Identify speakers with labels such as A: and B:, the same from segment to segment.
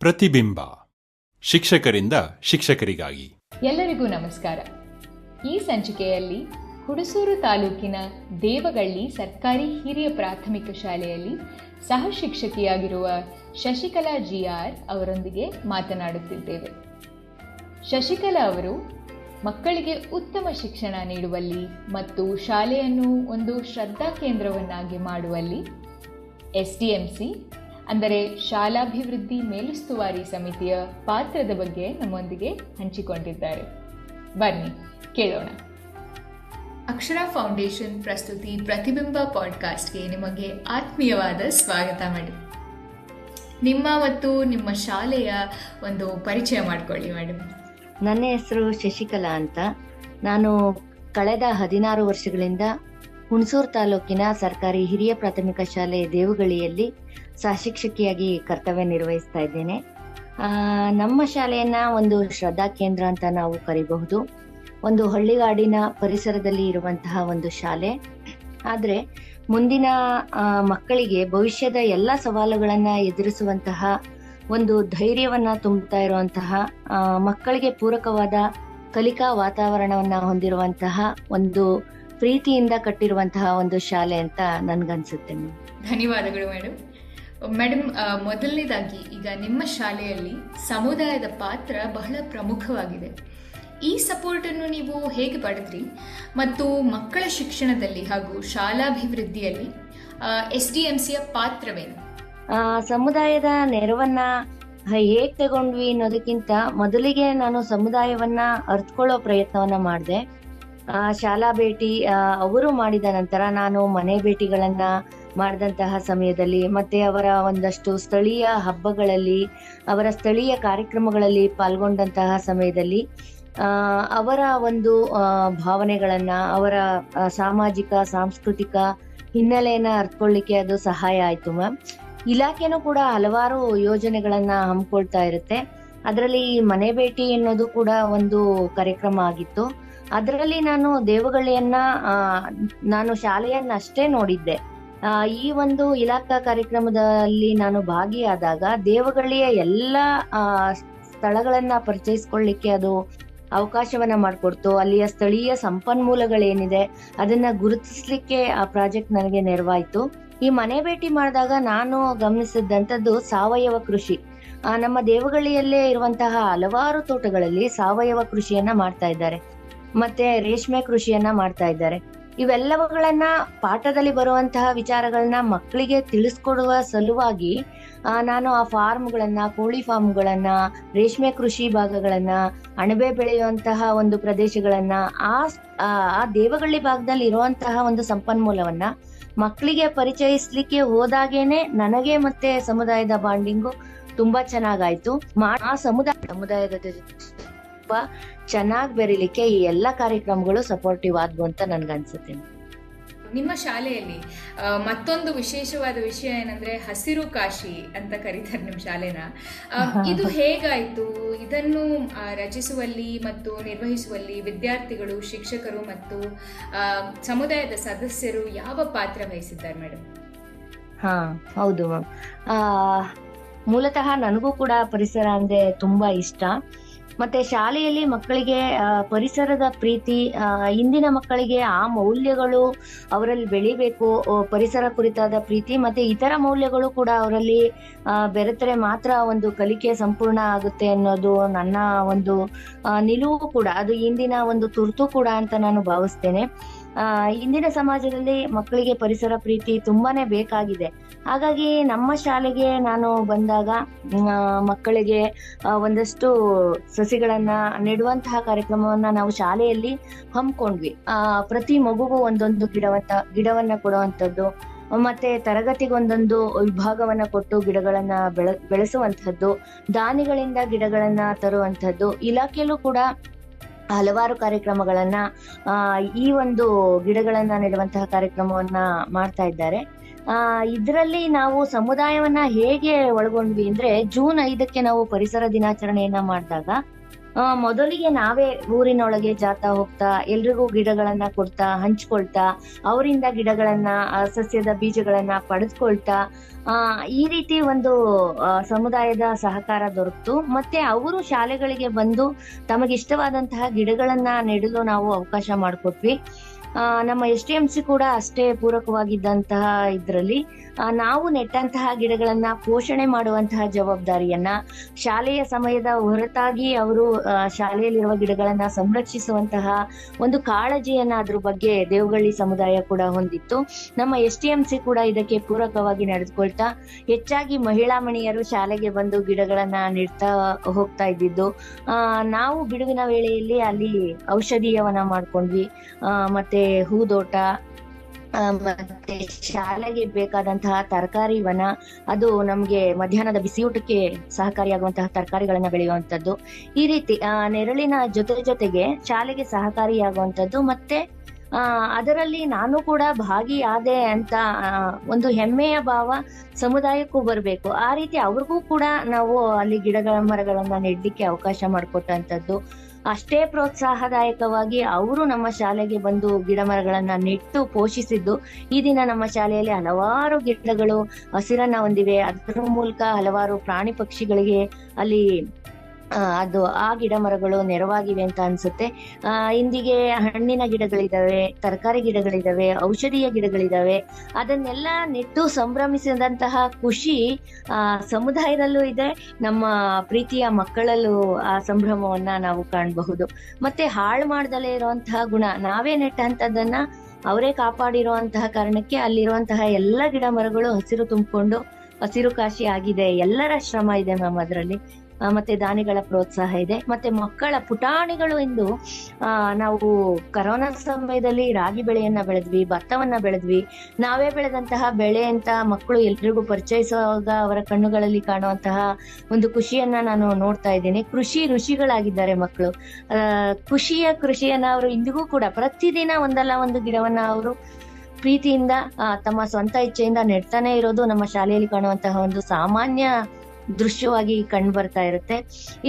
A: ಪ್ರತಿಬಿಂಬ ಶಿಕ್ಷಕರಿಂದ ಶಿಕ್ಷಕರಿಗಾಗಿ.
B: ಎಲ್ಲರಿಗೂ ನಮಸ್ಕಾರ. ಈ ಸಂಚಿಕೆಯಲ್ಲಿ ಹುಣಸೂರು ತಾಲೂಕಿನ ದೇವಗಳ್ಳಿ ಸರ್ಕಾರಿ ಹಿರಿಯ ಪ್ರಾಥಮಿಕ ಶಾಲೆಯಲ್ಲಿ ಸಹ ಶಿಕ್ಷಕಿಯಾಗಿರುವ ಶಶಿಕಲಾ GR ಅವರೊಂದಿಗೆ ಮಾತನಾಡುತ್ತಿದ್ದೇವೆ. ಶಶಿಕಲಾ ಅವರು ಮಕ್ಕಳಿಗೆ ಉತ್ತಮ ಶಿಕ್ಷಣ ನೀಡುವಲ್ಲಿ ಮತ್ತು ಶಾಲೆಯನ್ನು ಒಂದು ಶ್ರದ್ಧಾ ಕೇಂದ್ರವನ್ನಾಗಿ ಮಾಡುವಲ್ಲಿ SDMC ಅಂದರೆ ಶಾಲಾಭಿವೃದ್ಧಿ ಮೇಲುಸ್ತುವಾರಿ ಸಮಿತಿಯ ಪಾತ್ರದ ಬಗ್ಗೆ ನಮ್ಮೊಂದಿಗೆ ಹಂಚಿಕೊಂಡಿದ್ದಾರೆ. ಬನ್ನಿ ಕೇಳೋಣ. ಅಕ್ಷರ ಫೌಂಡೇಶನ್ ಪ್ರಸ್ತುತಿ ಪ್ರತಿಬಿಂಬ ಪಾಡ್ಕಾಸ್ಟ್ಗೆ ನಿಮಗೆ ಆತ್ಮೀಯವಾದ ಸ್ವಾಗತ ಮೇಡಮ್. ನಿಮ್ಮ ಮತ್ತು ನಿಮ್ಮ ಶಾಲೆಯ ಒಂದು ಪರಿಚಯ ಮಾಡಿಕೊಳ್ಳಿ ಮೇಡಮ್.
C: ನನ್ನ ಹೆಸರು ಶಶಿಕಲಾ ಅಂತ. ನಾನು ಕಳೆದ 16 ವರ್ಷಗಳಿಂದ ಹುಣಸೂರು ತಾಲೂಕಿನ ಸರ್ಕಾರಿ ಹಿರಿಯ ಪ್ರಾಥಮಿಕ ಶಾಲೆ ದೇವಗಳಿಯಲ್ಲಿ ಸಹಶಿಕ್ಷಕಿಯಾಗಿ ಕರ್ತವ್ಯ ನಿರ್ವಹಿಸ್ತಾ ಇದ್ದೇನೆ. ನಮ್ಮ ಶಾಲೆಯನ್ನ ಒಂದು ಶ್ರದ್ಧಾ ಕೇಂದ್ರ ಅಂತ ನಾವು ಕರಿಬಹುದು. ಒಂದು ಹಳ್ಳಿಗಾಡಿನ ಪರಿಸರದಲ್ಲಿ ಇರುವಂತಹ ಒಂದು ಶಾಲೆ. ಆದ್ರೆ ಮುಂದಿನ ಮಕ್ಕಳಿಗೆ ಭವಿಷ್ಯದ ಎಲ್ಲ ಸವಾಲುಗಳನ್ನ ಎದುರಿಸುವಂತಹ ಒಂದು ಧೈರ್ಯವನ್ನ ತುಂಬುತ್ತಾ ಇರುವಂತಹ ಮಕ್ಕಳಿಗೆ ಪೂರಕವಾದ ಕಲಿಕಾ ವಾತಾವರಣವನ್ನ ಹೊಂದಿರುವಂತಹ ಒಂದು ಪ್ರೀತಿಯಿಂದ ಕಟ್ಟಿರುವಂತಹ ಒಂದು ಶಾಲೆ ಅಂತ ನನ್ಗನ್ಸುತ್ತೆ.
B: ಧನ್ಯವಾದಗಳು ಮೇಡಮ್. ಮೇಡಮ್, ಮೊದಲನೇದಾಗಿ ಈಗ ನಿಮ್ಮ ಶಾಲೆಯಲ್ಲಿ ಸಮುದಾಯದ ಪಾತ್ರ ಬಹಳ ಪ್ರಮುಖವಾಗಿದೆ. ಈ ಸಪೋರ್ಟ್ ಅನ್ನು ನೀವು ಹೇಗೆ ಪಡೆದ್ರಿ ಮತ್ತು ಮಕ್ಕಳ ಶಿಕ್ಷಣದಲ್ಲಿ ಹಾಗೂ ಶಾಲಾಭಿವೃದ್ಧಿಯಲ್ಲಿ SDMCಯ ಪಾತ್ರವೇನು?
C: ಸಮುದಾಯದ ನೆರವನ್ನ ಹೇಗ್ ತಗೊಂಡ್ವಿ ಅನ್ನೋದಕ್ಕಿಂತ ಮೊದಲಿಗೆ ನಾನು ಸಮುದಾಯವನ್ನ ಅರ್ಥಕೊಳ್ಳೋ ಪ್ರಯತ್ನವನ್ನ ಮಾಡಿದೆ. ಶಾಲಾ ಭೇಟಿ ಅವರು ಮಾಡಿದ ನಂತರ ನಾನು ಮನೆ ಭೇಟಿಗಳನ್ನ ಮಾಡಿದಂತಹ ಸಮಯದಲ್ಲಿ ಮತ್ತೆ ಅವರ ಒಂದಷ್ಟು ಸ್ಥಳೀಯ ಹಬ್ಬಗಳಲ್ಲಿ, ಅವರ ಸ್ಥಳೀಯ ಕಾರ್ಯಕ್ರಮಗಳಲ್ಲಿ ಪಾಲ್ಗೊಂಡಂತಹ ಸಮಯದಲ್ಲಿ ಅವರ ಒಂದು ಭಾವನೆಗಳನ್ನ, ಅವರ ಸಾಮಾಜಿಕ ಸಾಂಸ್ಕೃತಿಕ ಹಿನ್ನೆಲೆಯನ್ನ ಅರ್ಥಕೊಳ್ಳಿಕ್ಕೆ ಅದು ಸಹಾಯ ಆಯ್ತು ಮ್ಯಾಮ್. ಇಲಾಖೆನೂ ಕೂಡ ಹಲವಾರು ಯೋಜನೆಗಳನ್ನ ಹಮ್ಮಿಕೊಳ್ತಾ ಇರುತ್ತೆ. ಅದರಲ್ಲಿ ಮನೆ ಭೇಟಿ ಅನ್ನೋದು ಕೂಡ ಒಂದು ಕಾರ್ಯಕ್ರಮ ಆಗಿತ್ತು. ಅದರಲ್ಲಿ ನಾನು ದೇವಗಳಿಯನ್ನ ನಾನು ಶಾಲೆಯನ್ನ ಅಷ್ಟೇ ನೋಡಿದ್ದೆ. ಈ ಒಂದು ಇಲಾಖಾ ಕಾರ್ಯಕ್ರಮದಲ್ಲಿ ನಾನು ಭಾಗಿಯಾದಾಗ ದೇವಗಳಿಯ ಎಲ್ಲ ಸ್ಥಳಗಳನ್ನ ಪರಿಚಯಿಸ್ಕೊಳ್ಳಿಕ್ಕೆ ಅದು ಅವಕಾಶವನ್ನ ಮಾಡಿಕೊಡ್ತು. ಅಲ್ಲಿಯ ಸ್ಥಳೀಯ ಸಂಪನ್ಮೂಲಗಳೇನಿದೆ ಅದನ್ನ ಗುರುತಿಸ್ಲಿಕ್ಕೆ ಆ ಪ್ರಾಜೆಕ್ಟ್ ನನಗೆ ನೆರವಾಯ್ತು. ಈ ಮನೆ ಭೇಟಿ ಮಾಡಿದಾಗ ನಾನು ಗಮನಿಸಿದಂಥದ್ದು ಸಾವಯವ ಕೃಷಿ. ನಮ್ಮ ದೇವಗಳಿಯಲ್ಲೇ ಇರುವಂತಹ ಹಲವಾರು ತೋಟಗಳಲ್ಲಿ ಸಾವಯವ ಕೃಷಿಯನ್ನ ಮಾಡ್ತಾ ಇದ್ದಾರೆ, ಮತ್ತೆ ರೇಷ್ಮೆ ಕೃಷಿಯನ್ನ ಮಾಡ್ತಾ ಇದ್ದಾರೆ. ಇವೆಲ್ಲವುಗಳನ್ನ ಪಾಠದಲ್ಲಿ ಬರುವಂತಹ ವಿಚಾರಗಳನ್ನ ಮಕ್ಕಳಿಗೆ ತಿಳಿಸ್ಕೊಡುವ ಸಲುವಾಗಿ ನಾನು ಆ ಫಾರ್ಮ್ಗಳನ್ನ, ಕೋಳಿ ಫಾರ್ಮ್ಗಳನ್ನ, ರೇಷ್ಮೆ ಕೃಷಿ ಭಾಗಗಳನ್ನ, ಅಣಬೆ ಬೆಳೆಯುವಂತಹ ಒಂದು ಪ್ರದೇಶಗಳನ್ನ, ಆ ದೇವಗಳ್ಳಿ ಭಾಗದಲ್ಲಿ ಇರುವಂತಹ ಒಂದು ಸಂಪನ್ಮೂಲವನ್ನ ಮಕ್ಕಳಿಗೆ ಪರಿಚಯಿಸ್ಲಿಕ್ಕೆ ಹೋದಾಗೇನೆ ನನಗೆ ಮತ್ತೆ ಸಮುದಾಯದ ಬಾಂಡಿಂಗು ತುಂಬಾ ಚೆನ್ನಾಗಾಯ್ತು. ಆ ಸಮುದಾಯದ ಚೆನ್ನಾಗಿ ಬೆರೀಲಿಕ್ಕೆ ಈ ಎಲ್ಲ ಕಾರ್ಯಕ್ರಮಗಳು ಸಪೋರ್ಟಿವ್ ಆದ್ವು ಅಂತ ನನ್ಗನ್ಸುತ್ತೆ.
B: ನಿಮ್ಮ ಶಾಲೆಯಲ್ಲಿ ಮತ್ತೊಂದು ವಿಶೇಷವಾದ ವಿಷಯ ಏನಂದ್ರೆ ಹಸಿರು ಕಾಶಿ ಅಂತ ಕರೀತಾರೆ ನಿಮ್ಮ ಶಾಲೆನ. ಇದು ಹೇಗಾಯ್ತು? ಇದನ್ನು ರಚಿಸುವಲ್ಲಿ ಮತ್ತು ನಿರ್ವಹಿಸುವಲ್ಲಿ ವಿದ್ಯಾರ್ಥಿಗಳು, ಶಿಕ್ಷಕರು ಮತ್ತು ಸಮುದಾಯದ ಸದಸ್ಯರು ಯಾವ ಪಾತ್ರ ವಹಿಸಿದ್ದಾರೆ ಮೇಡಮ್?
C: ಹೌದು ಮ್ಯಾಮ್. ಮೂಲತಃ ನನಗೂ ಕೂಡ ಪರಿಸರ ಅಂದ್ರೆ ತುಂಬಾ ಇಷ್ಟ. ಮತ್ತೆ ಶಾಲೆಯಲ್ಲಿ ಮಕ್ಕಳಿಗೆ ಪರಿಸರದ ಪ್ರೀತಿ, ಇಂದಿನ ಮಕ್ಕಳಿಗೆ ಆ ಮೌಲ್ಯಗಳು ಅವರಲ್ಲಿ ಬೆಳಿಬೇಕು. ಪರಿಸರ ಕುರಿತಾದ ಪ್ರೀತಿ ಮತ್ತೆ ಇತರ ಮೌಲ್ಯಗಳು ಕೂಡ ಅವರಲ್ಲಿ ಬೆರೆತರೆ ಮಾತ್ರ ಒಂದು ಕಲಿಕೆ ಸಂಪೂರ್ಣ ಆಗುತ್ತೆ ಅನ್ನೋದು ನನ್ನ ಒಂದು ನಿಲುವು ಕೂಡ. ಅದು ಇಂದಿನ ಒಂದು ತುರ್ತು ಕೂಡ ಅಂತ ನಾನು ಭಾವಿಸ್ತೇನೆ. ಇಂದಿನ ಸಮಾಜದಲ್ಲಿ ಮಕ್ಕಳಿಗೆ ಪರಿಸರ ಪ್ರೀತಿ ತುಂಬಾನೇ ಬೇಕಾಗಿದೆ. ಹಾಗಾಗಿ ನಮ್ಮ ಶಾಲೆಗೆ ನಾನು ಬಂದಾಗ ಮಕ್ಕಳಿಗೆ ಒಂದಷ್ಟು ಸಸಿಗಳನ್ನ ನೆಡುವಂತಹ ಕಾರ್ಯಕ್ರಮವನ್ನ ನಾವು ಶಾಲೆಯಲ್ಲಿ ಹಮ್ಮಿಕೊಂಡ್ವಿ. ಪ್ರತಿ ಮಗುಗೂ ಒಂದೊಂದು ಗಿಡವನ್ನ ಕೊಡುವಂಥದ್ದು, ಮತ್ತೆ ತರಗತಿಗೊಂದೊಂದು ವಿಭಾಗವನ್ನ ಕೊಟ್ಟು ಗಿಡಗಳನ್ನ ಬೆಳೆಸುವಂತಹದ್ದು, ದಾನಿಗಳಿಂದ ಗಿಡಗಳನ್ನ ತರುವಂತಹದ್ದು. ಇಲಾಖೆಯಲ್ಲೂ ಕೂಡ ಹಲವಾರು ಕಾರ್ಯಕ್ರಮಗಳನ್ನ ಈ ಒಂದು ಗಿಡಗಳನ್ನ ನೆಡುವಂತಹ ಕಾರ್ಯಕ್ರಮವನ್ನ ಮಾಡ್ತಾ ಇದ್ದಾರೆ. ಇದರಲ್ಲಿ ನಾವು ಸಮುದಾಯವನ್ನ ಹೇಗೆ ಒಳಗೊಂಡ್ವಿ ಅಂದ್ರೆ, ಜೂನ್ 5ಕ್ಕೆ ನಾವು ಪರಿಸರ ದಿನಾಚರಣೆಯನ್ನ ಮಾಡಿದಾಗ ಮೊದಲಿಗೆ ನಾವೇ ಊರಿನೊಳಗೆ ಜಾತಾ ಹೋಗ್ತಾ ಎಲ್ರಿಗೂ ಗಿಡಗಳನ್ನ ಕೊಡ್ತಾ ಹಂಚ್ಕೊಳ್ತಾ ಅವರಿಂದ ಗಿಡಗಳನ್ನ ಸಸ್ಯದ ಬೀಜಗಳನ್ನ ಪಡೆದುಕೊಳ್ತಾ ಈ ರೀತಿ ಒಂದು ಸಮುದಾಯದ ಸಹಕಾರ ದೊರಕ್ತು. ಮತ್ತೆ ಅವರು ಶಾಲೆಗಳಿಗೆ ಬಂದು ತಮಗಿಷ್ಟವಾದಂತಹ ಗಿಡಗಳನ್ನ ನೆಡಲು ನಾವು ಅವಕಾಶ ಮಾಡಿಕೊಟ್ವಿ. ನಮ್ಮ STMC ಕೂಡ ಅಷ್ಟೇ ಪೂರಕವಾಗಿದ್ದಂತಹ ಇದ್ರಲ್ಲಿ ನಾವು ನೆಟ್ಟಂತಹ ಗಿಡಗಳನ್ನ ಪೋಷಣೆ ಮಾಡುವಂತಹ ಜವಾಬ್ದಾರಿಯನ್ನ ಶಾಲೆಯ ಸಮಯದ ಹೊರತಾಗಿ ಅವರು ಶಾಲೆಯಲ್ಲಿರುವ ಗಿಡಗಳನ್ನ ಸಂರಕ್ಷಿಸುವಂತಹ ಒಂದು ಕಾಳಜಿಯನ್ನ ಅದ್ರ ಬಗ್ಗೆ ದೇವಗಳ್ಳಿ ಸಮುದಾಯ ಕೂಡ ಹೊಂದಿತ್ತು. ನಮ್ಮ STMC ಕೂಡ ಇದಕ್ಕೆ ಪೂರಕವಾಗಿ ನಡೆದುಕೊಳ್ತಾ ಹೆಚ್ಚಾಗಿ ಮಹಿಳಾ ಮಣಿಯರು ಶಾಲೆಗೆ ಬಂದು ಗಿಡಗಳನ್ನ ನೆಡ್ತಾ ಹೋಗ್ತಾ ಇದ್ದಿದ್ದು. ನಾವು ಬಿಡುವಿನ ವೇಳೆಯಲ್ಲಿ ಅಲ್ಲಿ ಔಷಧೀಯವನ ಮಾಡ್ಕೊಂಡ್ವಿ. ಮತ್ತೆ ಹೂದೋಟ, ಮತ್ತೆ ಶಾಲೆಗೆ ಬೇಕಾದಂತಹ ತರಕಾರಿ ವನ, ಅದು ನಮ್ಗೆ ಮಧ್ಯಾಹ್ನದ ಬಿಸಿಯೂಟಕ್ಕೆ ಸಹಕಾರಿಯಾಗುವಂತಹ ತರಕಾರಿಗಳನ್ನ ಬೆಳೆಯುವಂತದ್ದು. ಈ ರೀತಿ ನೆರಳಿನ ಜೊತೆಗೆ ಶಾಲೆಗೆ ಸಹಕಾರಿಯಾಗುವಂತದ್ದು. ಮತ್ತೆ ಅದರಲ್ಲಿ ನಾನು ಕೂಡ ಭಾಗಿಯಾದೆ ಅಂತ ಒಂದು ಹೆಮ್ಮೆಯ ಭಾವ ಸಮುದಾಯಕ್ಕೂ ಬರಬೇಕು. ಆ ರೀತಿ ಅವ್ರಿಗೂ ಕೂಡ ನಾವು ಅಲ್ಲಿ ಗಿಡಗಳ ಮರಗಳನ್ನ ನೆಡ್ಲಿಕ್ಕೆ ಅವಕಾಶ ಮಾಡಿಕೊಟ್ಟಂತದ್ದು. ಅಷ್ಟೇ ಪ್ರೋತ್ಸಾಹದಾಯಕವಾಗಿ ಅವರು ನಮ್ಮ ಶಾಲೆಗೆ ಬಂದು ಗಿಡ ಮರಗಳನ್ನ ನೆಟ್ಟು ಪೋಷಿಸಿದ್ದು. ಈ ದಿನ ನಮ್ಮ ಶಾಲೆಯಲ್ಲಿ ಹಲವಾರು ಗಿಡಗಳು ಹಸಿರನ್ನ ಹೊಂದಿವೆ. ಅದರ ಮೂಲಕ ಹಲವಾರು ಪ್ರಾಣಿ ಪಕ್ಷಿಗಳಿಗೆ ಅಲ್ಲಿ ಅದು ಆ ಗಿಡ ಮರಗಳು ನೆರವಾಗಿವೆ ಅಂತ ಅನ್ಸುತ್ತೆ. ಇಂದಿಗೆ ಹಣ್ಣಿನ ಗಿಡಗಳಿದಾವೆ, ತರಕಾರಿ ಗಿಡಗಳಿದಾವೆ, ಔಷಧೀಯ ಗಿಡಗಳಿದಾವೆ. ಅದನ್ನೆಲ್ಲ ನೆಟ್ಟು ಸಂಭ್ರಮಿಸಿದಂತಹ ಖುಷಿ ಸಮುದಾಯದಲ್ಲೂ ಇದೆ, ನಮ್ಮ ಪ್ರೀತಿಯ ಮಕ್ಕಳಲ್ಲೂ ಆ ಸಂಭ್ರಮವನ್ನ ನಾವು ಕಾಣಬಹುದು. ಮತ್ತೆ ಹಾಳು ಮಾಡ್ದಲೇ ಇರುವಂತಹ ಗುಣ, ನಾವೇ ನೆಟ್ಟಂತದನ್ನ ಅವರೇ ಕಾಪಾಡಿರುವಂತಹ ಕಾರಣಕ್ಕೆ ಅಲ್ಲಿರುವಂತಹ ಎಲ್ಲ ಗಿಡ ಮರಗಳು ಹಸಿರು ತುಂಬಿಕೊಂಡು ಹಸಿರು ಕಾಶಿ ಆಗಿದೆ. ಎಲ್ಲರ ಶ್ರಮ ಇದೆ ಮ್ಯಾಮ್ ಅದರಲ್ಲಿ. ಮತ್ತೆ ದಾನಿಗಳ ಪ್ರೋತ್ಸಾಹ ಇದೆ. ಮತ್ತೆ ಮಕ್ಕಳ ಪುಟಾಣಿಗಳು ಎಂದು ನಾವು ಕರೋನಾ ಸಮಯದಲ್ಲಿ ರಾಗಿ ಬೆಳೆಯನ್ನ ಬೆಳೆದ್ವಿ, ಭತ್ತವನ್ನ ಬೆಳೆದ್ವಿ. ನಾವೇ ಬೆಳೆದಂತಹ ಬೆಳೆ ಅಂತ ಮಕ್ಕಳು ಎಲ್ರಿಗೂ ಪರಿಚಯಿಸುವಾಗ ಅವರ ಕಣ್ಣುಗಳಲ್ಲಿ ಕಾಣುವಂತಹ ಒಂದು ಖುಷಿಯನ್ನ ನಾನು ನೋಡ್ತಾ ಇದ್ದೀನಿ. ಕೃಷಿ ಋಷಿಗಳಾಗಿದ್ದಾರೆ ಮಕ್ಕಳು. ಕೃಷಿಯನ್ನ ಅವರು ಇಂದಿಗೂ ಕೂಡ ಪ್ರತಿದಿನ ಒಂದಲ್ಲ ಒಂದು ಗಿಡವನ್ನ ಅವರು ಪ್ರೀತಿಯಿಂದ ತಮ್ಮ ಸ್ವಂತ ಇಚ್ಛೆಯಿಂದ ನೆಡ್ತಾನೆ ಇರೋದು ನಮ್ಮ ಶಾಲೆಯಲ್ಲಿ ಕಾಣುವಂತಹ ಒಂದು ಸಾಮಾನ್ಯ ದೃಶ್ಯವಾಗಿ ಕಂಡು ಬರ್ತಾ ಇರುತ್ತೆ.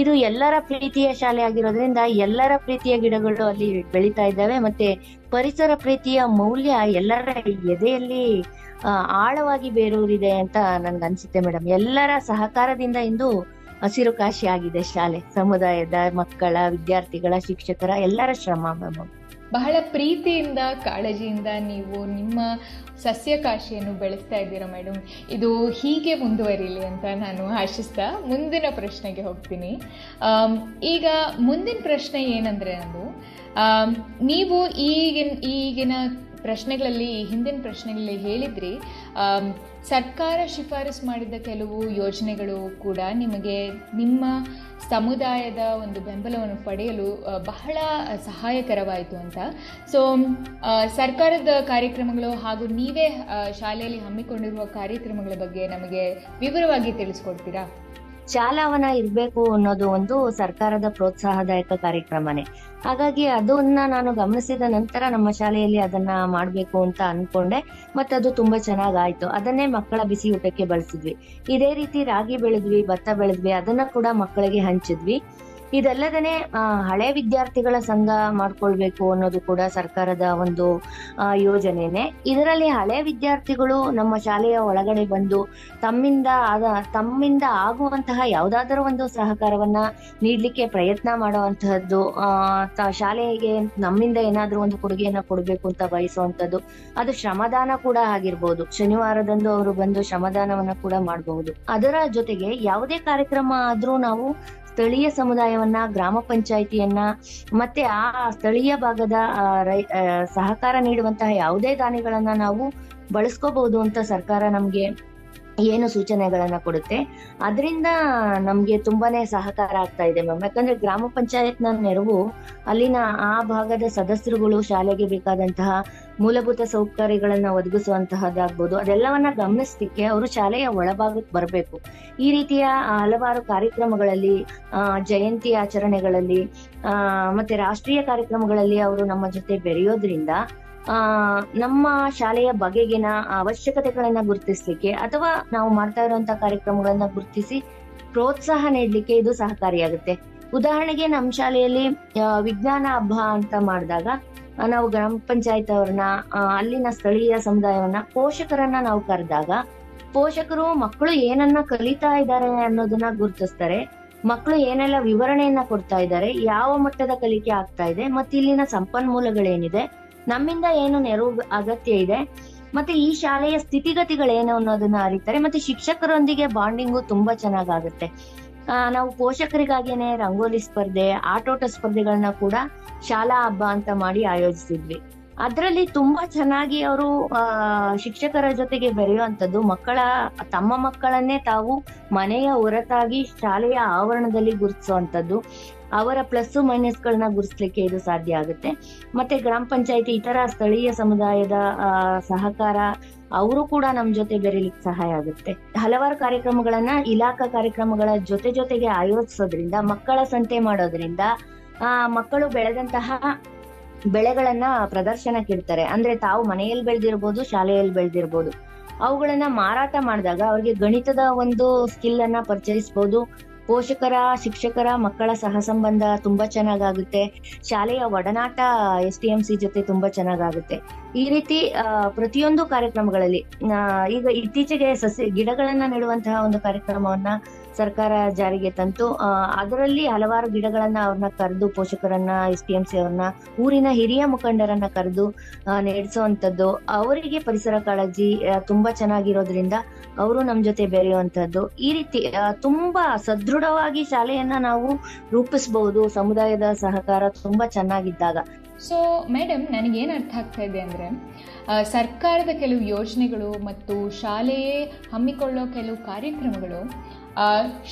C: ಇದು ಎಲ್ಲರ ಪ್ರೀತಿಯ ಶಾಲೆ ಆಗಿರೋದ್ರಿಂದ ಎಲ್ಲರ ಪ್ರೀತಿಯ ಗಿಡಗಳು ಅಲ್ಲಿ ಬೆಳೀತಾ ಇದ್ದಾವೆ. ಮತ್ತೆ ಪರಿಸರ ಪ್ರೀತಿಯ ಮೌಲ್ಯ ಎಲ್ಲರ ಎದೆಯಲ್ಲಿ ಆಳವಾಗಿ ಬೇರೂರಿದೆ ಅಂತ ನನ್ಗೆ ಅನ್ಸುತ್ತೆ ಮೇಡಮ್. ಎಲ್ಲರ ಸಹಕಾರದಿಂದ ಇಂದು ಹಸಿರು ಕಾಶಿ ಆಗಿದೆ ಶಾಲೆ. ಸಮುದಾಯದ ಮಕ್ಕಳ, ವಿದ್ಯಾರ್ಥಿಗಳ, ಶಿಕ್ಷಕರ ಎಲ್ಲರ ಶ್ರಮ ಮ್ಯಾಮ್.
B: ಬಹಳ ಪ್ರೀತಿಯಿಂದ ಕಾಳಜಿಯಿಂದ ನೀವು ನಿಮ್ಮ ಸಸ್ಯಕಾಶಿಯನ್ನು ಬೆಳೆಸ್ತಾ ಇದ್ದೀರಾ ಮೇಡಮ್. ಇದು ಹೀಗೆ ಮುಂದುವರಿಲಿ ಅಂತ ನಾನು ಆಶಿಸ್ತಾ ಮುಂದಿನ ಪ್ರಶ್ನೆಗೆ ಹೋಗ್ತೀನಿ. ಈಗ ಮುಂದಿನ ಪ್ರಶ್ನೆ ಏನಂದರೆ, ನೀವು ಈಗಿನ ಪ್ರಶ್ನೆಗಳಲ್ಲಿ, ಹಿಂದಿನ ಪ್ರಶ್ನೆಗಳಲ್ಲಿ ಹೇಳಿದ್ರಿ ಸರ್ಕಾರ ಶಿಫಾರಸು ಮಾಡಿದ ಕೆಲವು ಯೋಜನೆಗಳು ಕೂಡ ನಿಮಗೆ ನಿಮ್ಮ ಸಮುದಾಯದ ಒಂದು ಬೆಂಬಲವನ್ನು ಪಡೆಯಲು ಬಹಳ ಸಹಾಯಕರವಾಯಿತು ಅಂತ. ಸೊ ಸರ್ಕಾರದ ಕಾರ್ಯಕ್ರಮಗಳು ಹಾಗೂ ನೀವೇ ಶಾಲೆಯಲ್ಲಿ ಹಮ್ಮಿಕೊಂಡಿರುವ ಕಾರ್ಯಕ್ರಮಗಳ ಬಗ್ಗೆ ನಮಗೆ ವಿವರವಾಗಿ ತಿಳಿಸ್ಕೊಡ್ತೀರಾ?
C: ಶಾಲಾವನ ಇರ್ಬೇಕು ಅನ್ನೋದು ಒಂದು ಸರ್ಕಾರದ ಪ್ರೋತ್ಸಾಹದಾಯಕ ಕಾರ್ಯಕ್ರಮನೇ. ಹಾಗಾಗಿ ಅದನ್ನ ನಾನು ಗಮನಿಸಿದ ನಂತರ ನಮ್ಮ ಶಾಲೆಯಲ್ಲಿ ಅದನ್ನ ಮಾಡ್ಬೇಕು ಅಂತ ಅನ್ಕೊಂಡೆ. ಮತ್ತೆ ಅದು ತುಂಬಾ ಚೆನ್ನಾಗಾಯ್ತು. ಅದನ್ನೇ ಮಕ್ಕಳ ಬಿಸಿ ಊಟಕ್ಕೆ ಬಳಸಿದ್ವಿ. ಇದೇ ರೀತಿ ರಾಗಿ ಬೆಳೆದ್ವಿ, ಭತ್ತ ಬೆಳೆದ್ವಿ, ಅದನ್ನ ಕೂಡ ಮಕ್ಕಳಿಗೆ ಹಂಚಿದ್ವಿ. ಇದಲ್ಲದೇನೆ ಹಳೆ ವಿದ್ಯಾರ್ಥಿಗಳ ಸಂಘ ಮಾಡ್ಕೊಳ್ಬೇಕು ಅನ್ನೋದು ಕೂಡ ಸರ್ಕಾರದ ಒಂದು ಯೋಜನೆನೆ. ಇದರಲ್ಲಿ ಹಳೆ ವಿದ್ಯಾರ್ಥಿಗಳು ನಮ್ಮ ಶಾಲೆಯ ಒಳಗಡೆ ಬಂದು ತಮ್ಮಿಂದ ಆಗುವಂತಹ ಯಾವುದಾದರೂ ಒಂದು ಸಹಕಾರವನ್ನ ನೀಡ್ಲಿಕ್ಕೆ ಪ್ರಯತ್ನ ಮಾಡುವಂತಹದ್ದು, ಶಾಲೆಗೆ ನಮ್ಮಿಂದ ಏನಾದ್ರೂ ಒಂದು ಕೊಡುಗೆಯನ್ನ ಕೊಡ್ಬೇಕು ಅಂತ ಬಯಸುವಂತದ್ದು. ಅದು ಶ್ರಮದಾನ ಕೂಡ ಆಗಿರ್ಬೋದು. ಶನಿವಾರದಂದು ಅವರು ಬಂದು ಶ್ರಮದಾನವನ್ನ ಕೂಡ ಮಾಡಬಹುದು. ಅದರ ಜೊತೆಗೆ ಯಾವುದೇ ಕಾರ್ಯಕ್ರಮ ಆದ್ರೂ ನಾವು ಸ್ಥಳೀಯ ಸಮುದಾಯವನ್ನ, ಗ್ರಾಮ ಪಂಚಾಯಿತಿಯನ್ನ, ಮತ್ತೆ ಆ ಸ್ಥಳೀಯ ಭಾಗದ ಸಹಕಾರ ನೀಡುವಂತಹ ಯಾವುದೇ ದಾನಿಗಳನ್ನ ನಾವು ಬಳಸ್ಕೋಬಹುದು ಅಂತ ಸರ್ಕಾರ ನಮ್ಗೆ ಏನು ಸೂಚನೆಗಳನ್ನ ಕೊಡುತ್ತೆ. ಅದರಿಂದ ನಮ್ಗೆ ತುಂಬಾನೇ ಸಹಕಾರ ಆಗ್ತಾ ಇದೆ ಮ್ಯಾಮ್. ಯಾಕಂದ್ರೆ ಗ್ರಾಮ ಪಂಚಾಯತ್ನ ನೆರವು ಅಲ್ಲಿನ ಆ ಭಾಗದ ಸದಸ್ಯರುಗಳು ಶಾಲೆಗೆ ಬೇಕಾದಂತಹ ಮೂಲಭೂತ ಸೌಕರ್ಯಗಳನ್ನ ಒದಗಿಸುವಂತಹದ್ದಾಗ್ಬೋದು, ಅದೆಲ್ಲವನ್ನ ಗಮನಿಸ್ಲಿಕ್ಕೆ ಅವರು ಶಾಲೆಯ ಒಳಭಾಗಕ್ಕೆ ಬರಬೇಕು. ಈ ರೀತಿಯ ಹಲವಾರು ಕಾರ್ಯಕ್ರಮಗಳಲ್ಲಿ, ಜಯಂತಿ ಆಚರಣೆಗಳಲ್ಲಿ, ಮತ್ತೆ ರಾಷ್ಟ್ರೀಯ ಕಾರ್ಯಕ್ರಮಗಳಲ್ಲಿ ಅವರು ನಮ್ಮ ಜೊತೆ ಬೆರೆಯೋದ್ರಿಂದ ನಮ್ಮ ಶಾಲೆಯ ಬಗೆಗಿನ ಅವಶ್ಯಕತೆಗಳನ್ನ ಗುರುತಿಸ್ಲಿಕ್ಕೆ ಅಥವಾ ನಾವು ಮಾಡ್ತಾ ಇರುವಂತಹ ಕಾರ್ಯಕ್ರಮಗಳನ್ನ ಗುರುತಿಸಿ ಪ್ರೋತ್ಸಾಹ ನೀಡ್ಲಿಕ್ಕೆ ಇದು ಸಹಕಾರಿಯಾಗುತ್ತೆ. ಉದಾಹರಣೆಗೆ ನಮ್ಮ ಶಾಲೆಯಲ್ಲಿ ವಿಜ್ಞಾನ ಹಬ್ಬ ಅಂತ ಮಾಡಿದಾಗ ನಾವು ಗ್ರಾಮ ಪಂಚಾಯತ್ ಅವ್ರನ್ನ ಅಲ್ಲಿನ ಸ್ಥಳೀಯ ಸಮುದಾಯವನ್ನ ಪೋಷಕರನ್ನ ನಾವು ಕರೆದಾಗ ಪೋಷಕರು ಮಕ್ಕಳು ಏನನ್ನ ಕಲಿತಾ ಇದ್ದಾರೆ ಅನ್ನೋದನ್ನ ಗುರುತಿಸ್ತಾರೆ. ಮಕ್ಕಳು ಏನೆಲ್ಲ ವಿವರಣೆಯನ್ನ ಕೊಡ್ತಾ ಇದ್ದಾರೆ, ಯಾವ ಮಟ್ಟದ ಕಲಿಕೆ ಆಗ್ತಾ ಇದೆ, ಮತ್ತೆ ಇಲ್ಲಿನ ಸಂಪನ್ಮೂಲಗಳೇನಿದೆ, ನಮ್ಮಿಂದ ಏನು ನೆರವು ಅಗತ್ಯ ಇದೆ, ಮತ್ತೆ ಈ ಶಾಲೆಯ ಸ್ಥಿತಿಗತಿಗಳೇನು ಅನ್ನೋದನ್ನ ಅರಿತಾರೆ. ಮತ್ತೆ ಶಿಕ್ಷಕರೊಂದಿಗೆ ಬಾಂಡಿಂಗು ತುಂಬಾ ಚೆನ್ನಾಗಾಗುತ್ತೆ. ನಾವು ಪೋಷಕರಿಗಾಗಿನೇ ರಂಗೋಲಿ ಸ್ಪರ್ಧೆ, ಆಟೋಟ ಸ್ಪರ್ಧೆಗಳನ್ನ ಕೂಡ ಶಾಲಾ ಹಬ್ಬ ಅಂತ ಮಾಡಿ ಆಯೋಜಿಸಿದ್ವಿ. ಅದರಲ್ಲಿ ತುಂಬಾ ಚೆನ್ನಾಗಿ ಅವರು ಶಿಕ್ಷಕರ ಜೊತೆಗೆ ಬೆರೆಯುವಂಥದ್ದು, ತಮ್ಮ ಮಕ್ಕಳನ್ನೇ ತಾವು ಮನೆಯ ಹೊರತಾಗಿ ಶಾಲೆಯ ಆವರಣದಲ್ಲಿ ಗುರುತಿಸುವಂಥದ್ದು, ಅವರ ಪ್ಲಸ್ ಮೈನಸ್ ಗಳನ್ನ ಗುರುತಿಸ್ಲಿಕ್ಕೆ ಇದು ಸಾಧ್ಯ ಆಗುತ್ತೆ. ಮತ್ತೆ ಗ್ರಾಮ ಪಂಚಾಯತಿ ಇತರ ಸ್ಥಳೀಯ ಸಮುದಾಯದ ಸಹಕಾರ, ಅವರು ಕೂಡ ನಮ್ ಜೊತೆ ಬೆರೀಲಿಕ್ಕೆ ಸಹಾಯ ಆಗುತ್ತೆ. ಹಲವಾರು ಕಾರ್ಯಕ್ರಮಗಳನ್ನ ಇಲಾಖಾ ಕಾರ್ಯಕ್ರಮಗಳ ಜೊತೆಗೆ ಆಯೋಜಿಸೋದ್ರಿಂದ, ಮಕ್ಕಳ ಸಂತೆ ಮಾಡೋದ್ರಿಂದ ಮಕ್ಕಳು ಬೆಳೆದಂತಹ ಬೆಳೆಗಳನ್ನ ಪ್ರದರ್ಶನಕ್ಕೆ ಇಡ್ತಾರೆ. ಅಂದ್ರೆ ತಾವು ಮನೆಯಲ್ಲಿ ಬೆಳೆದಿರ್ಬೋದು, ಶಾಲೆಯಲ್ಲಿ ಬೆಳೆದಿರ್ಬೋದು, ಅವುಗಳನ್ನ ಮಾರಾಟ ಮಾಡಿದಾಗ ಅವ್ರಿಗೆ ಗಣಿತದ ಒಂದು ಸ್ಕಿಲ್ ಅನ್ನ ಪರಿಚಯಿಸಬಹುದು. ಪೋಷಕರ, ಶಿಕ್ಷಕರ, ಮಕ್ಕಳ ಸಹ ಸಂಬಂಧ ತುಂಬಾ ಚೆನ್ನಾಗಾಗುತ್ತೆ. ಶಾಲೆಯ ಒಡನಾಟ STMC ಜೊತೆ ತುಂಬಾ ಚೆನ್ನಾಗಾಗುತ್ತೆ. ಈ ರೀತಿ ಪ್ರತಿಯೊಂದು ಕಾರ್ಯಕ್ರಮಗಳಲ್ಲಿ ಈಗ ಇತ್ತೀಚೆಗೆ ಗಿಡಗಳನ್ನ ನೆಡುವಂತಹ ಒಂದು ಕಾರ್ಯಕ್ರಮವನ್ನ ಸರ್ಕಾರ ಜಾರಿಗೆ ತಂತು. ಅದರಲ್ಲಿ ಹಲವಾರು ಗಿಡಗಳನ್ನ ಅವ್ರನ್ನ ಕರೆದು, ಪೋಷಕರನ್ನ, STMC ಅವ್ರನ್ನ, ಊರಿನ ಹಿರಿಯ ಮುಖಂಡರನ್ನ ಕರೆದು ನಡೆಸುವಂತದ್ದು. ಅವರಿಗೆ ಪರಿಸರ ಕಾಳಜಿ ತುಂಬಾ ಚೆನ್ನಾಗಿರೋದ್ರಿಂದ ಅವರು ನಮ್ ಜೊತೆ ಬೆರೆಯುವಂತದ್ದು. ಈ ರೀತಿ ತುಂಬಾ ಸದೃಢವಾಗಿ ಶಾಲೆಯನ್ನ ನಾವು ರೂಪಿಸಬಹುದು, ಸಮುದಾಯದ ಸಹಕಾರ ತುಂಬಾ ಚೆನ್ನಾಗಿದ್ದಾಗ.
B: ಸೊ ಮೇಡಮ್, ನನಗೇನು ಅರ್ಥ ಆಗ್ತಾ ಇದೆ ಅಂದರೆ, ಸರ್ಕಾರದ ಕೆಲವು ಯೋಜನೆಗಳು ಮತ್ತು ಶಾಲೆಯೇ ಹಮ್ಮಿಕೊಳ್ಳೋ ಕೆಲವು ಕಾರ್ಯಕ್ರಮಗಳು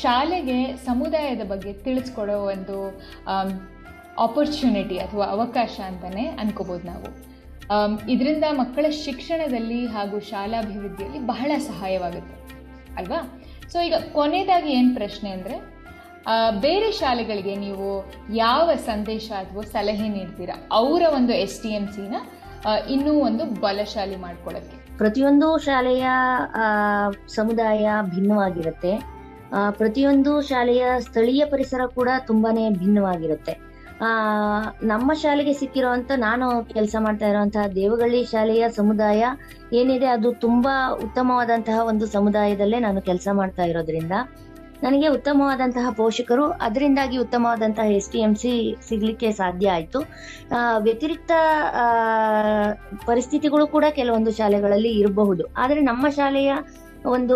B: ಶಾಲೆಗೆ ಸಮುದಾಯದ ಬಗ್ಗೆ ತಿಳಿಸ್ಕೊಡೋ ಒಂದು ಆಪರ್ಚುನಿಟಿ ಅಥವಾ ಅವಕಾಶ ಅಂತಲೇ ಅನ್ಕೋಬೋದು ನಾವು. ಇದರಿಂದ ಮಕ್ಕಳ ಶಿಕ್ಷಣದಲ್ಲಿ ಹಾಗೂ ಶಾಲಾಭಿವೃದ್ಧಿಯಲ್ಲಿ ಬಹಳ ಸಹಾಯವಾಗುತ್ತೆ ಅಲ್ವಾ? ಸೊ ಈಗ ಕೊನೆಯದಾಗಿ ಏನು ಪ್ರಶ್ನೆ ಅಂದರೆ, ಬೇರೆ ಶಾಲೆಗಳಿಗೆ ನೀವು ಯಾವ ಸಂದೇಶ ಅಥವಾ ಸಲಹೆ ನೀಡ್ತೀರಾ ಅವರ ಒಂದು STMCನ ಇನ್ನೂ ಒಂದು ಬಲಶಾಲಿ ಮಾಡ್ಕೊಳ್ಳೋಕ್ಕೆ?
C: ಪ್ರತಿಯೊಂದು ಶಾಲೆಯ ಸಮುದಾಯ ಭಿನ್ನವಾಗಿರುತ್ತೆ. ಪ್ರತಿಯೊಂದು ಶಾಲೆಯ ಸ್ಥಳೀಯ ಪರಿಸರ ಕೂಡ ತುಂಬಾನೇ ಭಿನ್ನವಾಗಿರುತ್ತೆ. ನಮ್ಮ ಶಾಲೆಗೆ ಸಿಕ್ಕಿರುವಂತ, ನಾನು ಕೆಲಸ ಮಾಡ್ತಾ ಇರುವಂತಹ ದೇವಗಳ್ಳಿ ಶಾಲೆಯ ಸಮುದಾಯ ಏನಿದೆ ಅದು ತುಂಬಾ ಉತ್ತಮವಾದಂತಹ ಒಂದು ಸಮುದಾಯದಲ್ಲೇ ನಾನು ಕೆಲಸ ಮಾಡ್ತಾ ಇರೋದ್ರಿಂದ ನನಗೆ ಉತ್ತಮವಾದಂತಹ ಪೋಷಕರು, ಅದರಿಂದಾಗಿ ಉತ್ತಮವಾದಂತಹ STMC ಸಿಗ್ಲಿಕ್ಕೆ ಸಾಧ್ಯ ಆಯ್ತು. ವ್ಯತಿರಿಕ್ತ ಪರಿಸ್ಥಿತಿಗಳು ಕೂಡ ಕೆಲವೊಂದು ಶಾಲೆಗಳಲ್ಲಿ ಇರಬಹುದು. ಆದ್ರೆ ನಮ್ಮ ಶಾಲೆಯ ಒಂದು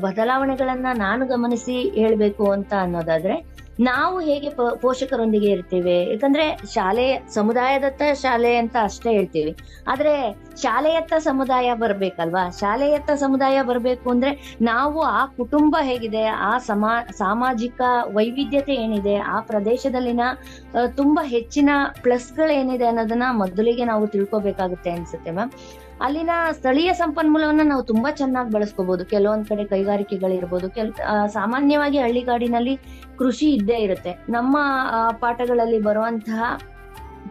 C: ಬದಲಾವಣೆಗಳನ್ನ ನಾನು ಗಮನಿಸಿ ಹೇಳ್ಬೇಕು ಅಂತ ಅನ್ನೋದಾದ್ರೆ, ನಾವು ಹೇಗೆ ಪೋಷಕರೊಂದಿಗೆ ಇರ್ತೀವಿ, ಯಾಕಂದ್ರೆ ಶಾಲೆ ಸಮುದಾಯದತ್ತ ಶಾಲೆ ಅಂತ ಅಷ್ಟೇ ಹೇಳ್ತೀವಿ, ಆದ್ರೆ ಶಾಲೆಯತ್ತ ಸಮುದಾಯ ಬರ್ಬೇಕಲ್ವಾ? ಶಾಲೆಯತ್ತ ಸಮುದಾಯ ಬರ್ಬೇಕು ಅಂದ್ರೆ ನಾವು ಆ ಕುಟುಂಬ ಹೇಗಿದೆ, ಆ ಸಾಮಾಜಿಕ ವೈವಿಧ್ಯತೆ ಏನಿದೆ, ಆ ಪ್ರದೇಶದಲ್ಲಿನ ತುಂಬಾ ಹೆಚ್ಚಿನ ಪ್ಲಸ್ಗಳೇನಿದೆ ಅನ್ನೋದನ್ನ ಮೊದಲಿಗೆ ನಾವು ತಿಳ್ಕೊಬೇಕಾಗುತ್ತೆ ಅನ್ಸುತ್ತೆ ಮ್ಯಾಮ್. ಅಲ್ಲಿನ ಸ್ಥಳೀಯ ಸಂಪನ್ಮೂಲವನ್ನ ನಾವು ತುಂಬಾ ಚೆನ್ನಾಗಿ ಬಳಸ್ಕೋಬಹುದು. ಕೆಲವೊಂದ್ ಕಡೆ ಕೈಗಾರಿಕೆಗಳಿರ್ಬೋದು, ಸಾಮಾನ್ಯವಾಗಿ ಹಳ್ಳಿಗಾಡಿನಲ್ಲಿ ಕೃಷಿ ಇದ್ದೇ ಇರುತ್ತೆ. ನಮ್ಮ ಪಾಠಗಳಲ್ಲಿ ಬರುವಂತಹ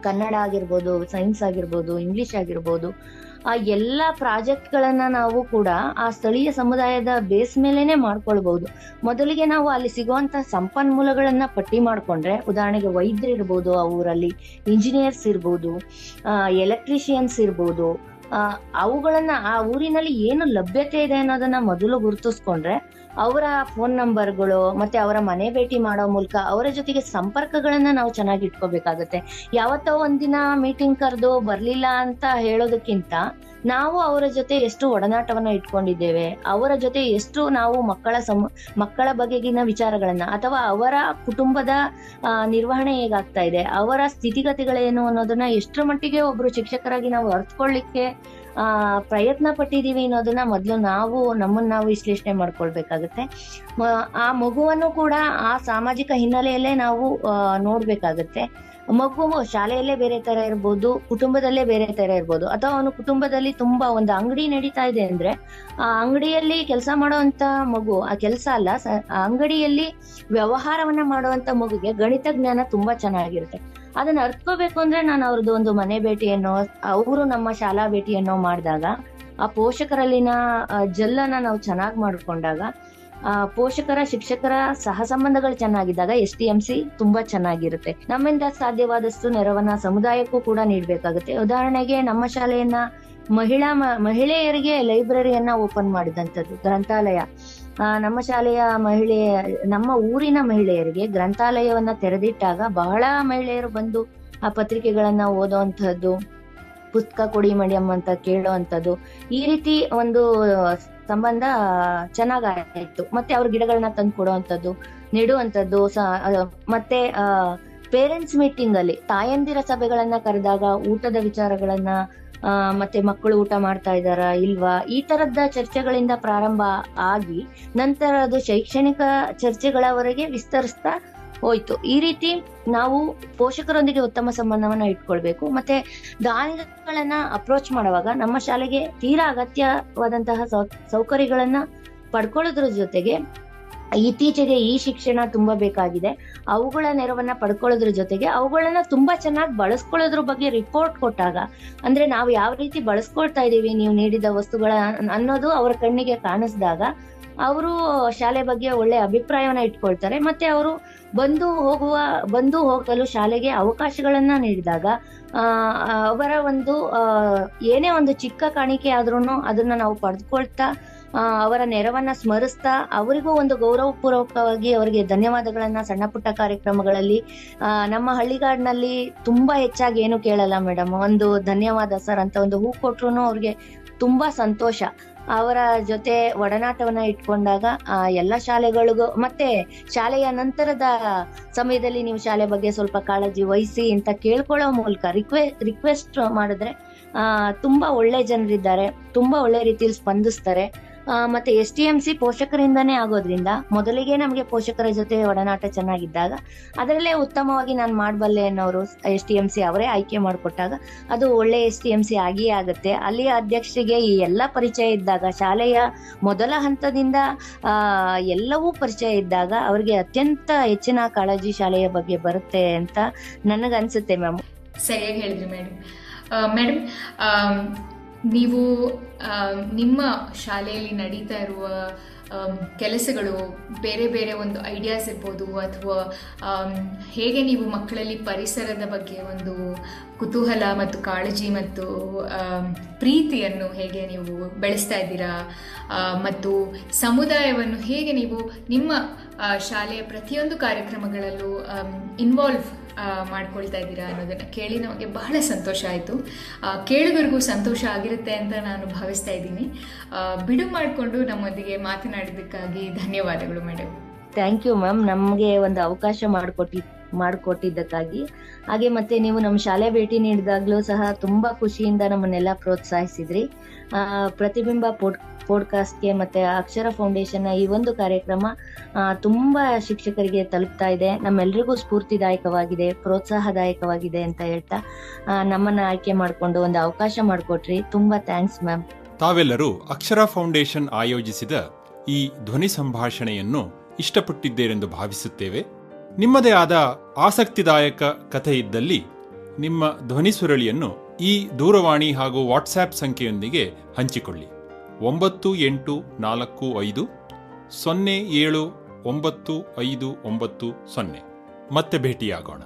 C: ಕನ್ನಡ ಆಗಿರ್ಬೋದು, ಸೈನ್ಸ್ ಆಗಿರ್ಬೋದು, ಇಂಗ್ಲಿಷ್ ಆಗಿರ್ಬೋದು, ಆ ಎಲ್ಲಾ ಪ್ರಾಜೆಕ್ಟ್ ಗಳನ್ನ ನಾವು ಕೂಡ ಆ ಸ್ಥಳೀಯ ಸಮುದಾಯದ ಬೇಸ್ ಮೇಲೆನೆ ಮಾಡ್ಕೊಳ್ಬಹುದು. ಮೊದಲಿಗೆ ನಾವು ಅಲ್ಲಿ ಸಿಗುವಂತ ಸಂಪನ್ಮೂಲಗಳನ್ನ ಪಟ್ಟಿ ಮಾಡ್ಕೊಂಡ್ರೆ, ಉದಾಹರಣೆಗೆ ವೈದ್ಯರು ಇರ್ಬೋದು, ಆ ಊರಲ್ಲಿ ಇಂಜಿನಿಯರ್ಸ್ ಇರ್ಬೋದು, ಎಲೆಕ್ಟ್ರಿಷಿಯನ್ಸ್ ಇರ್ಬೋದು, ಅವುಗಳನ್ನ ಆ ಊರಿನಲ್ಲಿ ಏನು ಲಭ್ಯತೆ ಇದೆ ಅನ್ನೋದನ್ನ ಮೊದಲು ಗುರುತಿಸ್ಕೊಂಡ್ರೆ, ಅವರ ಫೋನ್ ನಂಬರ್ಗಳು ಮತ್ತೆ ಅವರ ಮನೆ ಭೇಟಿ ಮಾಡೋ ಮೂಲಕ ಅವರ ಜೊತೆಗೆ ಸಂಪರ್ಕಗಳನ್ನ ನಾವು ಚೆನ್ನಾಗಿ ಇಟ್ಕೋಬೇಕಾಗತ್ತೆ. ಯಾವತ್ತೋ ಒಂದಿನ ಮೀಟಿಂಗ್ ಕರೆದು ಬರ್ಲಿಲ್ಲ ಅಂತ ಹೇಳೋದಕ್ಕಿಂತ ನಾವು ಅವರ ಜೊತೆ ಎಷ್ಟು ಒಡನಾಟವನ್ನ ಇಟ್ಕೊಂಡಿದ್ದೇವೆ, ಅವರ ಜೊತೆ ಎಷ್ಟು ನಾವು ಮಕ್ಕಳ ಬಗೆಗಿನ ವಿಚಾರಗಳನ್ನ ಅಥವಾ ಅವರ ಕುಟುಂಬದ ನಿರ್ವಹಣೆ ಹೇಗಾಗ್ತಾ ಇದೆ, ಅವರ ಸ್ಥಿತಿಗತಿಗಳೇನು ಅನ್ನೋದನ್ನ ಎಷ್ಟರ ಮಟ್ಟಿಗೆ ಒಬ್ರು ಶಿಕ್ಷಕರಾಗಿ ನಾವು ಅರ್ಥಕೊಳ್ಳಿಕ್ಕೆ ಪ್ರಯತ್ನ ಪಟ್ಟಿದೀವಿ ಅನ್ನೋದನ್ನ ಮೊದಲು ನಮ್ಮನ್ನ ನಾವು ವಿಶ್ಲೇಷಣೆ ಮಾಡ್ಕೊಳ್ಬೇಕಾಗತ್ತೆ. ಆ ಮಗುವನ್ನು ಕೂಡ ಆ ಸಾಮಾಜಿಕ ಹಿನ್ನೆಲೆಯಲ್ಲೇ ನಾವು ನೋಡ್ಬೇಕಾಗತ್ತೆ. ಮಗು ಶಾಲೆಯಲ್ಲೇ ಬೇರೆ ತರ ಇರ್ಬೋದು, ಕುಟುಂಬದಲ್ಲೇ ಬೇರೆ ತರ ಇರ್ಬೋದು, ಅಥವಾ ಅವನು ಕುಟುಂಬದಲ್ಲಿ ತುಂಬಾ ಒಂದು ಅಂಗಡಿ ನಡೀತಾ ಇದೆ ಅಂದ್ರೆ ಆ ಅಂಗಡಿಯಲ್ಲಿ ಕೆಲಸ ಮಾಡುವಂತ ಮಗು, ಆ ಕೆಲಸ ಅಲ್ಲ, ಅಂಗಡಿಯಲ್ಲಿ ವ್ಯವಹಾರವನ್ನ ಮಾಡುವಂತ ಮಗುಗೆ ಗಣಿತ ಜ್ಞಾನ ತುಂಬಾ ಚೆನ್ನಾಗಿರುತ್ತೆ. ಅದನ್ನ ಅರ್ಥಕೋಬೇಕು ಅಂದ್ರೆ ನಾನು ಅವ್ರದ್ದು ಒಂದು ಮನೆ ಭೇಟಿಯನ್ನೋ, ಅವರು ನಮ್ಮ ಶಾಲಾ ಭೇಟಿಯನ್ನೋ ಮಾಡಿದಾಗ, ಆ ಪೋಷಕರಲ್ಲಿನ ಜಲ್ಲನ್ನ ನಾವು ಚೆನ್ನಾಗಿ ಮಾಡ್ಕೊಂಡಾಗ ಪೋಷಕರ ಶಿಕ್ಷಕರ ಸಹಸಂಬಂಧಗಳು ಚೆನ್ನಾಗಿದ್ದಾಗ STMC ತುಂಬಾ ಚೆನ್ನಾಗಿರುತ್ತೆ. ನಮ್ಮಿಂದ ಸಾಧ್ಯವಾದಷ್ಟು ನೆರವನ್ನ ಸಮುದಾಯಕ್ಕೂ ಕೂಡ ನೀಡಬೇಕಾಗುತ್ತೆ. ಉದಾಹರಣೆಗೆ ನಮ್ಮ ಶಾಲೆಯನ್ನ ಮಹಿಳೆಯರಿಗೆ ಲೈಬ್ರರಿಯನ್ನ ಓಪನ್ ಮಾಡಿದಂಥದ್ದು, ಗ್ರಂಥಾಲಯ. ನಮ್ಮ ಶಾಲೆಯ ನಮ್ಮ ಊರಿನ ಮಹಿಳೆಯರಿಗೆ ಗ್ರಂಥಾಲಯವನ್ನ ತೆರೆದಿಟ್ಟಾಗ ಬಹಳ ಮಹಿಳೆಯರು ಬಂದು ಆ ಪತ್ರಿಕೆಗಳನ್ನ ಓದುವಂತಹದ್ದು, ಪುಸ್ತಕ ಕೊಡಿ ಮೇಡಮ್ ಅಂತ ಕೇಳುವಂಥದ್ದು, ಈ ರೀತಿ ಒಂದು ಸಂಬಂಧ ಚೆನ್ನಾಗಾಯ್ತು. ಮತ್ತೆ ಅವ್ರ ಗಿಡಗಳನ್ನ ತಂದು ಕೊಡುವಂಥದ್ದು, ನೆಡುವಂಥದ್ದು. ಮತ್ತೆ ಪೇರೆಂಟ್ಸ್ ಮೀಟಿಂಗ್ ಅಲ್ಲಿ ತಾಯಂದಿರ ಸಭೆಗಳನ್ನ ಕರೆದಾಗ ಊಟದ ವಿಚಾರಗಳನ್ನ, ಮತ್ತೆ ಮಕ್ಕಳು ಊಟ ಮಾಡ್ತಾ ಇದ್ದಾರಾ ಇಲ್ವಾ, ಈ ತರದ ಚರ್ಚೆಗಳಿಂದ ಪ್ರಾರಂಭ ಆಗಿ ನಂತರ ಅದು ಶೈಕ್ಷಣಿಕ ಚರ್ಚೆಗಳವರೆಗೆ ವಿಸ್ತರಿಸ್ತಾ ಹೋಯ್ತು. ಈ ರೀತಿ ನಾವು ಪೋಷಕರೊಂದಿಗೆ ಉತ್ತಮ ಸಂಬಂಧವನ್ನ ಇಟ್ಕೊಳ್ಬೇಕು. ಮತ್ತೆ ದಾನಿಗಳನ್ನ ಅಪ್ರೋಚ್ ಮಾಡುವಾಗ ನಮ್ಮ ಶಾಲೆಗೆ ತೀರಾ ಅಗತ್ಯವಾದಂತಹ ಸೌಕರ್ಯಗಳನ್ನ ಪಡ್ಕೊಳ್ಳೋದ್ರ ಜೊತೆಗೆ ಇತ್ತೀಚೆಗೆ ಈ ಶಿಕ್ಷಣ ತುಂಬಾ ಬೇಕಾಗಿದೆ, ಅವುಗಳ ನೆರವನ್ನ ಪಡ್ಕೊಳ್ಳೋದ್ರ ಜೊತೆಗೆ ಅವುಗಳನ್ನ ತುಂಬಾ ಚೆನ್ನಾಗಿ ಬಳಸ್ಕೊಳ್ಳೋದ್ರ ಬಗ್ಗೆ ರಿಪೋರ್ಟ್ ಕೊಟ್ಟಾಗ, ಅಂದ್ರೆ ನಾವು ಯಾವ ರೀತಿ ಬಳಸ್ಕೊಳ್ತಾ ಇದೀವಿ ನೀವು ನೀಡಿದ ವಸ್ತುಗಳ ಅನ್ನೋದು ಅವರ ಕಣ್ಣಿಗೆ ಕಾಣಿಸಿದಾಗ ಅವರು ಶಾಲೆ ಬಗ್ಗೆ ಒಳ್ಳೆ ಅಭಿಪ್ರಾಯವನ್ನ ಇಟ್ಕೊಳ್ತಾರೆ. ಮತ್ತೆ ಅವರು ಬಂದು ಹೋಗಲು ಶಾಲೆಗೆ ಅವಕಾಶಗಳನ್ನ ನೀಡಿದಾಗ ಅವರ ಒಂದು ಏನೇ ಒಂದು ಚಿಕ್ಕ ಕಾಣಿಕೆ ಆದ್ರೂನು ಅದನ್ನ ನಾವು ಪಡೆದುಕೊಳ್ತಾ ಅವರ ನೆರವನ್ನ ಸ್ಮರಿಸ್ತಾ ಅವರಿಗೂ ಒಂದು ಗೌರವಪೂರ್ವಕವಾಗಿ ಅವರಿಗೆ ಧನ್ಯವಾದಗಳನ್ನ ಸಣ್ಣ ಪುಟ್ಟ ಕಾರ್ಯಕ್ರಮಗಳಲ್ಲಿ, ನಮ್ಮ ಹಳ್ಳಿಗಾಡಿನಲ್ಲಿ ತುಂಬಾ ಹೆಚ್ಚಾಗಿ ಏನು ಕೇಳಲ್ಲ ಮೇಡಮ್, ಒಂದು ಧನ್ಯವಾದ ಸರ್ ಅಂತ ಒಂದು ಹೂ ಕೊಟ್ರು ಅವ್ರಿಗೆ ತುಂಬಾ ಸಂತೋಷ. ಅವರ ಜೊತೆ ಒಡನಾಟವನ್ನ ಇಟ್ಕೊಂಡಾಗ ಎಲ್ಲ ಶಾಲೆಗಳಿಗೂ, ಮತ್ತೆ ಶಾಲೆಯ ನಂತರದ ಸಮಯದಲ್ಲಿ ನೀವು ಶಾಲೆ ಬಗ್ಗೆ ಸ್ವಲ್ಪ ಕಾಳಜಿ ವಹಿಸಿ ಅಂತ ಕೇಳ್ಕೊಳ್ಳೋ ಮೂಲಕ ರಿಕ್ವೆಸ್ಟ್ ಮಾಡಿದ್ರೆ ತುಂಬಾ ಒಳ್ಳೆ ಜನರಿದ್ದಾರೆ, ತುಂಬಾ ಒಳ್ಳೆ ರೀತಿಯಲ್ಲಿ ಸ್ಪಂದಿಸ್ತಾರೆ. ಮತ್ತೆ STMC ಪೋಷಕರಿಂದಾನೇ ಆಗೋದ್ರಿಂದ ಮೊದಲಿಗೆ ನಮಗೆ ಪೋಷಕರ ಜೊತೆ ಒಡನಾಟ ಚೆನ್ನಾಗಿದ್ದಾಗ ಅದರಲ್ಲೇ ಉತ್ತಮವಾಗಿ ನಾನು ಮಾಡಬಲ್ಲೆ ಅನ್ನೋರು STMC ಅವರೇ ಆಯ್ಕೆ ಮಾಡಿಕೊಟ್ಟಾಗ ಅದು ಒಳ್ಳೆ STMC ಆಗಿಯೇ ಆಗುತ್ತೆ. ಅಲ್ಲಿಯ ಅಧ್ಯಕ್ಷರಿಗೆ ಈ ಎಲ್ಲ ಪರಿಚಯ ಇದ್ದಾಗ, ಶಾಲೆಯ ಮೊದಲ ಹಂತದಿಂದ ಎಲ್ಲವೂ ಪರಿಚಯ ಇದ್ದಾಗ ಅವರಿಗೆ ಅತ್ಯಂತ ಹೆಚ್ಚಿನ ಕಾಳಜಿ ಶಾಲೆಯ ಬಗ್ಗೆ ಬರುತ್ತೆ ಅಂತ ನನಗನ್ಸುತ್ತೆ ಮ್ಯಾಮ್.
B: ಸರಿಯಾಗಿ ಹೇಳಿದ್ರಿ ಮೇಡಮ್. ನೀವು ನಿಮ್ಮ ಶಾಲೆಯಲ್ಲಿ ನಡೀತಾ ಇರುವ ಕೆಲಸಗಳು, ಬೇರೆ ಬೇರೆ ಒಂದು ಐಡಿಯಾಸ್ ಇರ್ಬೋದು, ಅಥವಾ ಹೇಗೆ ನೀವು ಮಕ್ಕಳಲ್ಲಿ ಪರಿಸರದ ಬಗ್ಗೆ ಒಂದು ಕುತೂಹಲ ಮತ್ತು ಕಾಳಜಿ ಮತ್ತು ಪ್ರೀತಿಯನ್ನು ಹೇಗೆ ನೀವು ಬೆಳೆಸ್ತಾ ಇದ್ದೀರಾ, ಮತ್ತು ಸಮುದಾಯವನ್ನು ಹೇಗೆ ನೀವು ನಿಮ್ಮ ಶಾಲೆಯ ಪ್ರತಿಯೊಂದು ಕಾರ್ಯಕ್ರಮಗಳಲ್ಲೂ ಇನ್ವಾಲ್ವ್ ಮಾಡ್ಕೊಳ್ತಾ ಇದ್ದೀರಾ ಅನ್ನೋದನ್ನು ಕೇಳಿ ನಮಗೆ ಬಹಳ ಸಂತೋಷ ಆಯಿತು. ಕೇಳುಗರಿಗೂ ಸಂತೋಷ ಆಗಿರುತ್ತೆ ಅಂತ ನಾನು ಭಾವಿಸ್ತಾ ಇದ್ದೀನಿ. ಬಿಡು ಮಾಡಿಕೊಂಡು ನಮ್ಮೊಂದಿಗೆ ಮಾತನಾಡಿದ್ದಕ್ಕಾಗಿ ಧನ್ಯವಾದಗಳು ಮೇಡಮ್.
C: ಥ್ಯಾಂಕ್ ಯು ಮ್ಯಾಮ್, ನಮಗೆ ಒಂದು ಅವಕಾಶ ಮಾಡಿಕೊಟ್ಟಿದ್ದಕ್ಕಾಗಿ. ಹಾಗೆ ಮತ್ತೆ ನೀವು ನಮ್ಮ ಶಾಲೆ ಭೇಟಿ ನೀಡಿದಾಗ್ಲೂ ಸಹ ತುಂಬಾ ಖುಷಿಯಿಂದ ನಮ್ಮನ್ನೆಲ್ಲ ಪ್ರೋತ್ಸಾಹಿಸಿದ್ರಿ. ಪ್ರತಿಬಿಂಬ ಪಾಡ್ಕಾಸ್ಟ್ಗೆ ಮತ್ತೆ ಅಕ್ಷರ ಫೌಂಡೇಶನ್ ಈ ಒಂದು ಕಾರ್ಯಕ್ರಮ ತುಂಬಾ ಶಿಕ್ಷಕರಿಗೆ ತಲುಪ್ತಾ ಇದೆ, ನಮ್ಮೆಲ್ರಿಗೂ ಸ್ಫೂರ್ತಿದಾಯಕವಾಗಿದೆ, ಪ್ರೋತ್ಸಾಹದಾಯಕವಾಗಿದೆ ಅಂತ ಹೇಳ್ತಾ ನಮ್ಮನ್ನ ಆಯ್ಕೆ ಮಾಡಿಕೊಂಡು ಒಂದು ಅವಕಾಶ ಮಾಡಿಕೊಟ್ರಿ. ತುಂಬಾ ಥ್ಯಾಂಕ್ಸ್ ಮ್ಯಾಮ್.
A: ತಾವೆಲ್ಲರೂ ಅಕ್ಷರ ಫೌಂಡೇಶನ್ ಆಯೋಜಿಸಿದ ಈ ಧ್ವನಿ ಸಂಭಾಷಣೆಯನ್ನು ಇಷ್ಟಪಟ್ಟಿದ್ದೇರೆಂದು ಭಾವಿಸುತ್ತೇವೆ. ನಿಮ್ಮದೇ ಆದ ಆಸಕ್ತಿದಾಯಕ ಕಥೆ ಇದ್ದಲ್ಲಿ ನಿಮ್ಮ ಧ್ವನಿ ಸುರಳಿಯನ್ನು ಈ ದೂರವಾಣಿ ಹಾಗೂ ವಾಟ್ಸ್ಆ್ಯಪ್ ಸಂಖ್ಯೆಯೊಂದಿಗೆ ಹಂಚಿಕೊಳ್ಳಿ. 9845079590. ಮತ್ತೆ ಭೇಟಿಯಾಗೋಣ.